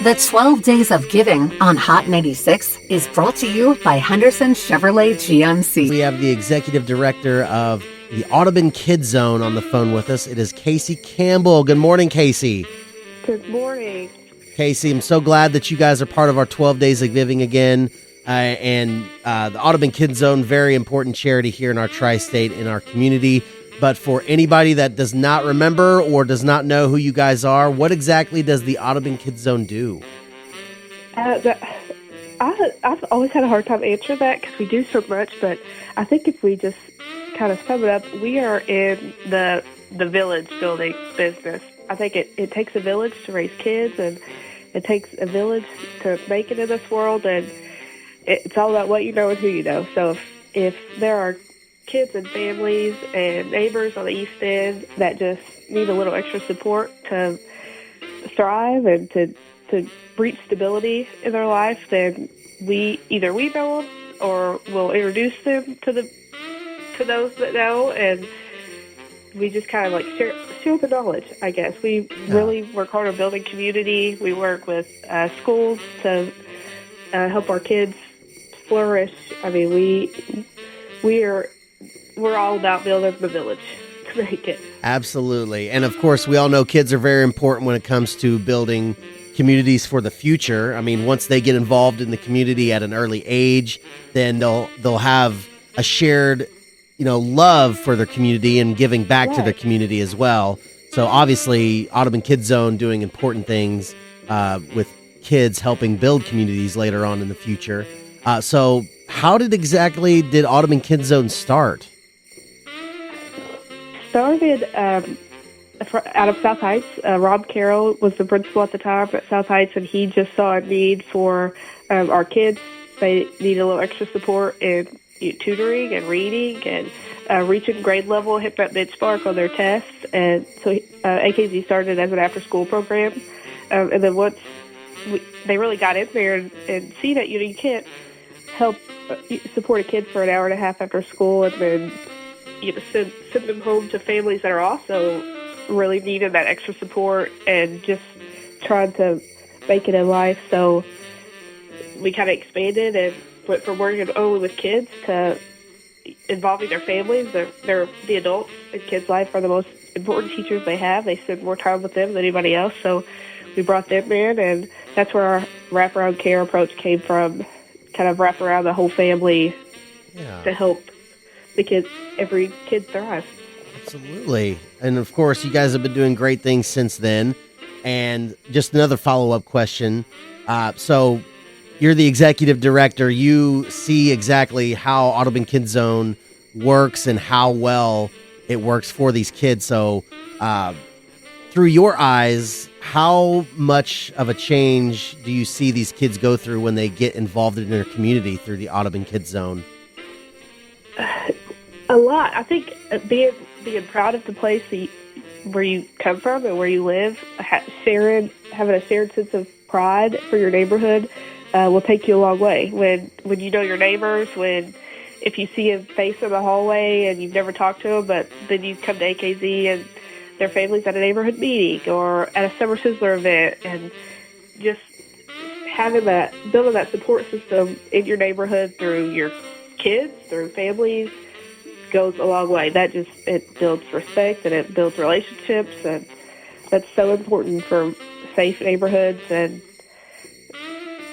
The 12 Days of Giving on Hot 96 is brought to you by Henderson Chevrolet GMC. We have the executive director of the Audubon Kids Zone on the phone with us. It is Casey Campbell. Good morning, Casey. Good morning. Casey, I'm so glad that you guys are part of our 12 Days of Giving again. The Audubon Kids Zone, very important charity here in our tri-state, in our community. But for anybody that does not remember or does not know who you guys are, what exactly does the Audubon Kids Zone do? I've always had a hard time answering that because we do so much, but I think if we just kind of sum it up, we are in the village building business. I think it takes a village to raise kids, and it takes a village to make it in this world, and it's all about what you know and who you know. So if there are kids and families and neighbors on the East End that just need a little extra support to thrive and to reach stability in their life, then we know them or we'll introduce them to those that know, and we just kind of like share the knowledge, I guess. We really work hard on building community. We work with schools to help our kids flourish. I mean, we're all about building the village to make it. Absolutely. And of course, we all know kids are very important when it comes to building communities for the future. I mean, once they get involved in the community at an early age, then they'll have a shared, love for their community and giving back to their community as well. So obviously, Audubon Kids Zone doing important things with kids helping build communities later on in the future. So how did Audubon Kids Zone start? Started out of South Heights. Rob Carroll was the principal at the time at South Heights, and he just saw a need for our kids. They need a little extra support in tutoring and reading and reaching grade level, hit that benchmark on their tests. And so AKZ started as an after-school program. And then once they really got in there and see that you can't help support a kid for an hour and a half after school and then send them home to families that are also really needing that extra support and just trying to make it in life. So we kind of expanded and went from working only with kids to involving their families. They're the adults in kids' life are the most important teachers they have. They spend more time with them than anybody else. So we brought them in, and that's where our wraparound care approach came from, kind of wrap around the whole family to help every kid thrive. Absolutely. And of course, you guys have been doing great things since then. And just another follow-up question. So you're the executive director. You see exactly how Audubon Kids Zone works and how well it works for these kids. So through your eyes, how much of a change do you see these kids go through when they get involved in their community through the Audubon Kids Zone? A lot. I think being proud of the place where you come from and where you live, having a shared sense of pride for your neighborhood will take you a long way. When you know your neighbors, if you see a face in the hallway and you've never talked to them, but then you come to AKZ and their families at a neighborhood meeting or at a Summer Sizzler event, and just building that support system in your neighborhood through your kids, through families, goes a long way. It builds respect and it builds relationships, and that's so important for safe neighborhoods and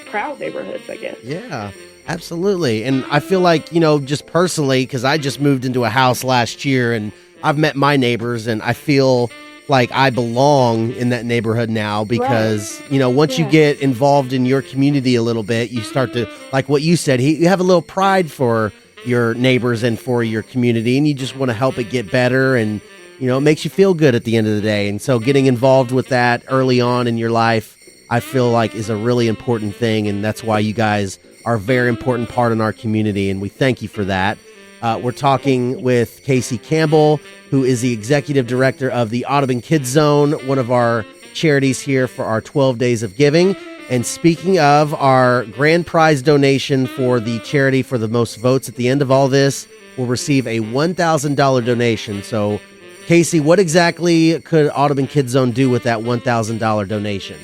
proud neighborhoods, I guess. Yeah, absolutely. And I feel like, just personally, because I just moved into a house last year and I've met my neighbors, and I feel like I belong in that neighborhood now because, once you get involved in your community a little bit, you start to, like what you said, you have a little pride for your neighbors and for your community, and you just want to help it get better, and it makes you feel good at the end of the day. And so getting involved with that early on in your life, I feel like is a really important thing, and that's why you guys are a very important part in our community, and we thank you for that. We're talking with Casey Campbell, who is the executive director of the Audubon Kids Zone, one of our charities here for our 12 Days of Giving. And speaking of our grand prize donation for the charity for the most votes at the end of all this, we'll receive a $1,000 donation. So, Casey, what exactly could Audubon Kids Zone do with that $1,000 donation?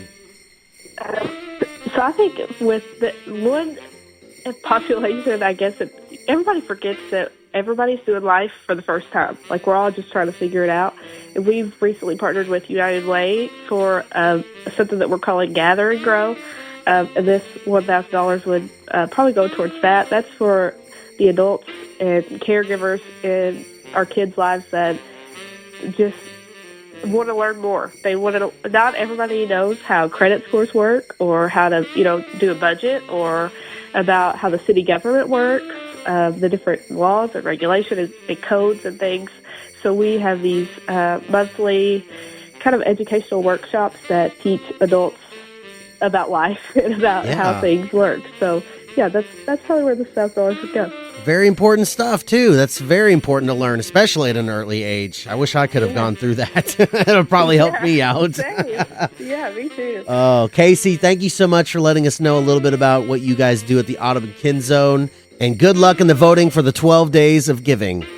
So I think with the one population, I guess everybody forgets that everybody's doing life for the first time. Like, we're all just trying to figure it out. And we've recently partnered with United Way for something that we're calling Gather and Grow. And this $1,000 would probably go towards that. That's for the adults and caregivers in our kids' lives that just want to learn more. They want to. Not everybody knows how credit scores work, or how to, do a budget, or about how the city government works, the different laws and regulations and codes and things. So we have these monthly kind of educational workshops that teach adults about life and about how things work. So yeah, that's probably where the $1,000 would go. Very important stuff, too. That's very important to learn, especially at an early age. I wish I could have gone through that. It'll probably help me out. Yeah, me too. Oh, Casey, thank you so much for letting us know a little bit about what you guys do at the Audubon Kin Zone. And good luck in the voting for the 12 Days of Giving.